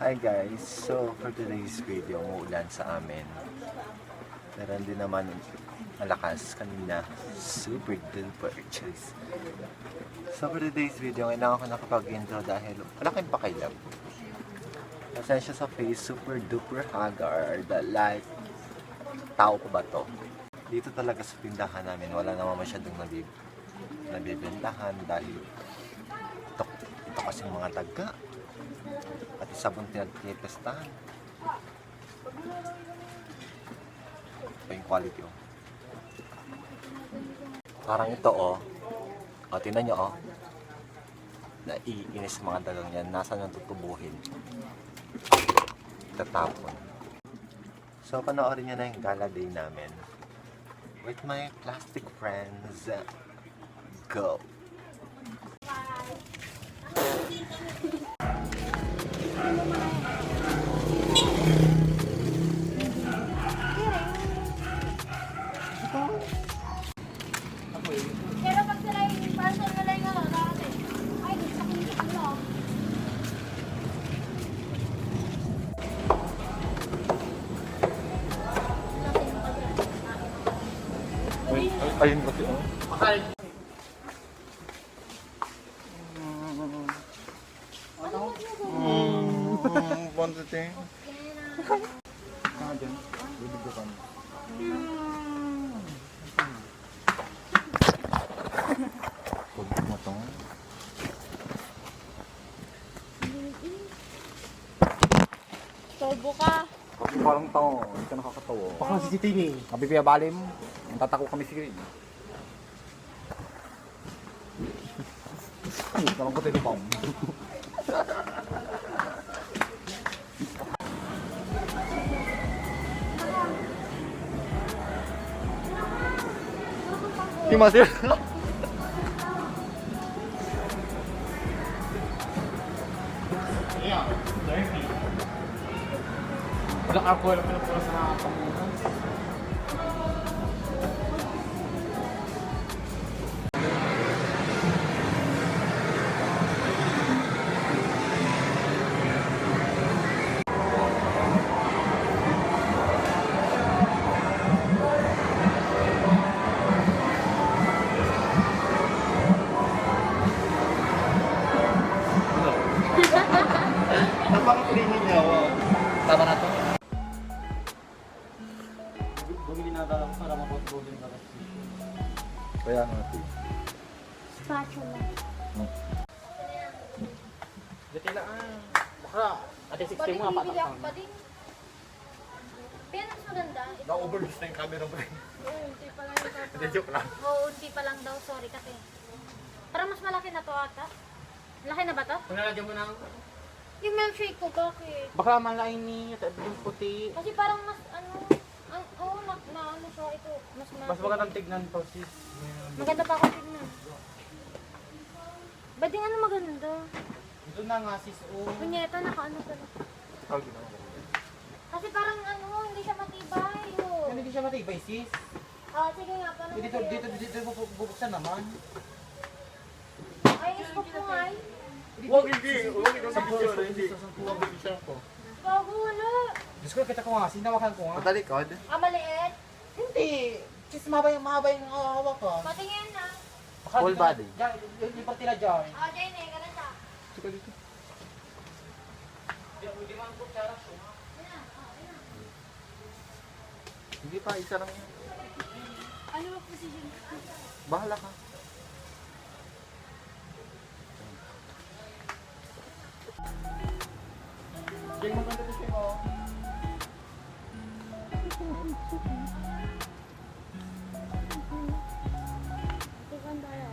Hi guys, so for today's video, umuulan sa amin. Meron din naman malakas kanina, super duper cheese. So for today's video, ngayon ako nakapag-intro dahil wala kayong pakailan. Pasensya sa face, super duper haggard, like, tao ko ba to? Dito talaga sa tindahan namin, wala naman masyadong nabibentahan dahil ito kasing mga taga. At isa pong pinagtitestahan. Ito yung quality oh. Parang ito oh. O, tingnan nyo oh. Naiinis mga dagang yan. Nasaan yung tutubuhin? Tatapon. So, panoorin nyo na yung gala day namin. With my plastic friends. Go! Pero pag sila yung parcel nila yung ano, dati. Ay, gusto ko yung ano. Ayun kasi oh. Mahal. Quantity. Dyan. Bibig ko kami. Huwag mo ito. Turbo ka. Kasi parang tao, hindi ka nakakatawa. Baka CCTV. Kabibiyabali mo. Ang tatako kami sige. Ano naman ko tayo pang. Di masir. Yeah, dirty. Walang alcohol ang pinapura sa pamungan. Napaka-cleaning niya oh. Tama na to. Bumili na daw para mapag-bowling ka kasi. Kaya nga ito. Spatula. Dati lang baka ate 60 mo apat Bibili ako na. pa din. Pero mas maganda. Na-overuse na yung camera mo. Oo, hindi pa lang ito. Hindi, joke lang. Oo, hindi pa lang daw. Sorry kasi. Parang mas malaki na to ata. Laki na ba to? Kung nalagyan mo ng Yung milkshake ko, bakit? baka malain ni yung puti. Kasi parang mas ano, oo, na ano siya ito. Mas Mas magandang tignan to sis. Maganda pa ako tignan. Ba't yung ano maganda? Ito na nga sis oh. Kunyeta, naka-ano pala. Kasi parang ano, hindi siya matibay. Oh. Hindi siya matibay sis. Ah, sige nga, paano Dito bubuksan naman. Ay, iskop ko nga eh. Huwag hindi. Huwag ikaw sa picture. Hindi. Huwag picture ko. Bago wala. Diyos ko, kita ko nga. Sinawakan ko nga. Matalikod. Ah, maliit. Hindi. Sis, mahaba yung hawak ko. Patingin na. Baka Full dito- body. Diyan, yung pati na dyan. Ah, dyan eh, ganun siya. Sige dito. Di man po siya. Hindi pa, isa lang yun. Ano ba position? Bahala ka. Diyan maganda to siya oh. Tignan tayo.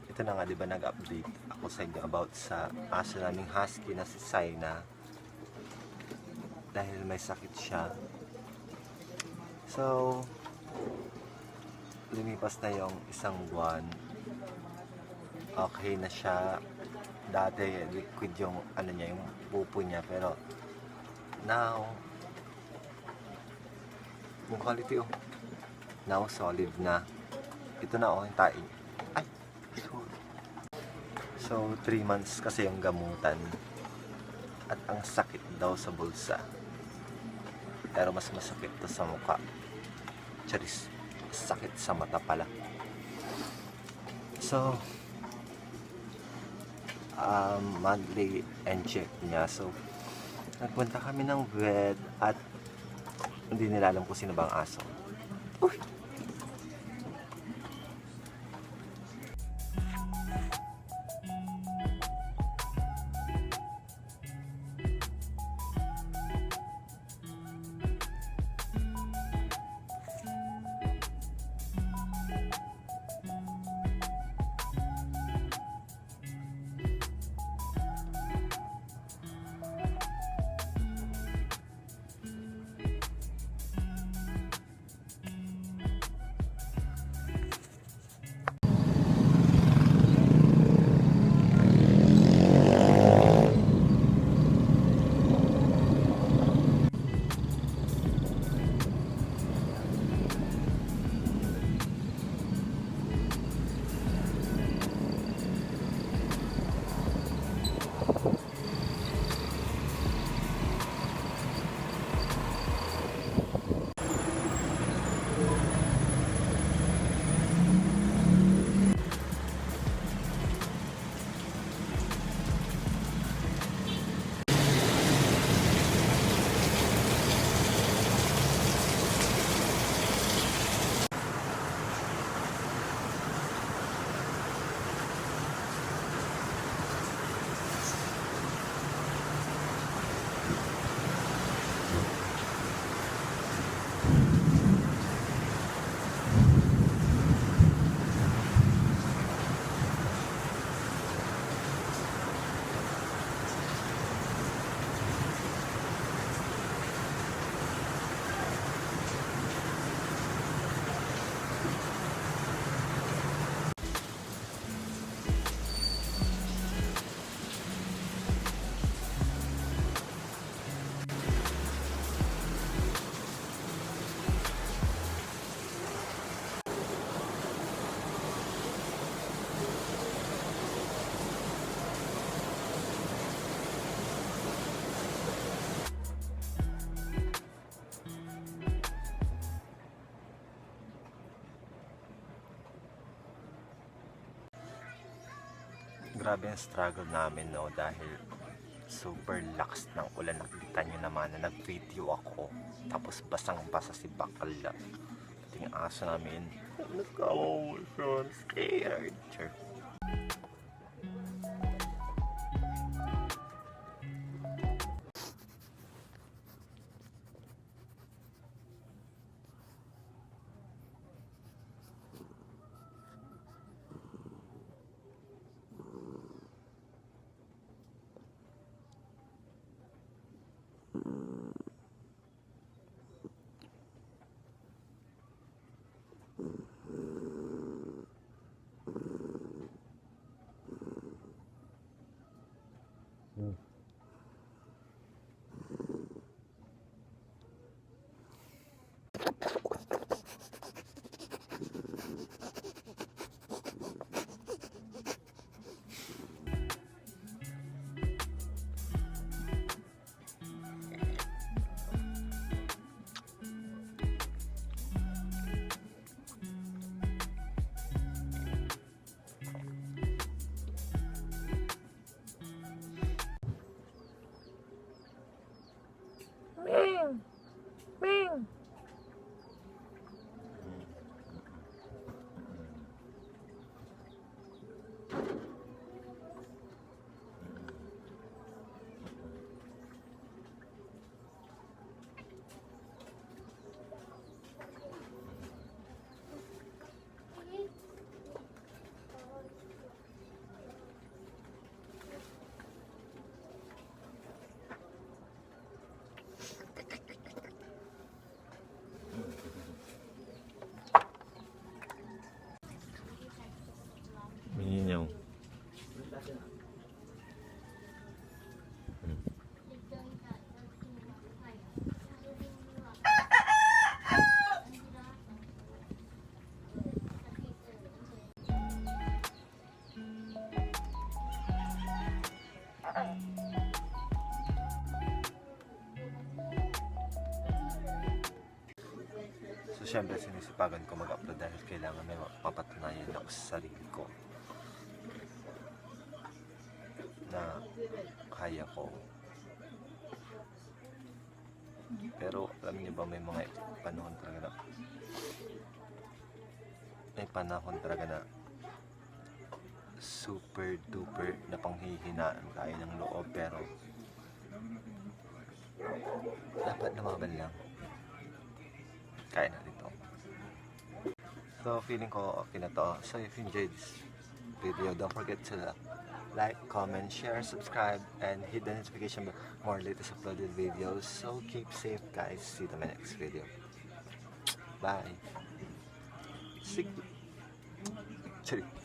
Ito na nga, di ba nag-update ako sa inyo about sa aso naming husky na si Saina. Dahil may sakit siya. So, lumipas na yung isang buwan. Okay na siya. Dati liquid yung ano niya, yung pupo niya, pero now yung quality now solid na. ito na ako yung taing. Ay! So, 3 months kasi yung gamutan. At ang sakit daw sa bulsa. Pero mas masakit to sa mukha. Charis, sakit sa mata pala. So, monthly and check niya. So, nagpunta kami ng vet at hindi nila alam kung sino bang aso. Uy! Grabe ang struggle namin, no, dahil super lakas ng ulan. Nakikita nyo naman na nag-video ako tapos basang-basa si Bakla. Ito yung aso namin. Nagkawawa siya, scared. Sure. So, syempre, sinisipagan ko mag-upload dahil kailangan may mapatunayan ako sa sarili ko na kaya ko. Pero, alam niyo ba, may mga panahon talaga na super duper na panghihinaan tayo ng loob, pero dapat lumaban lang. Kaya na dito. So, feeling ko okay na to. So, if you enjoyed this video, don't forget to like, comment, share, subscribe, and hit the notification bell for more latest uploaded videos. So, keep safe, guys. See you in my next video. Bye. Sig. Chili.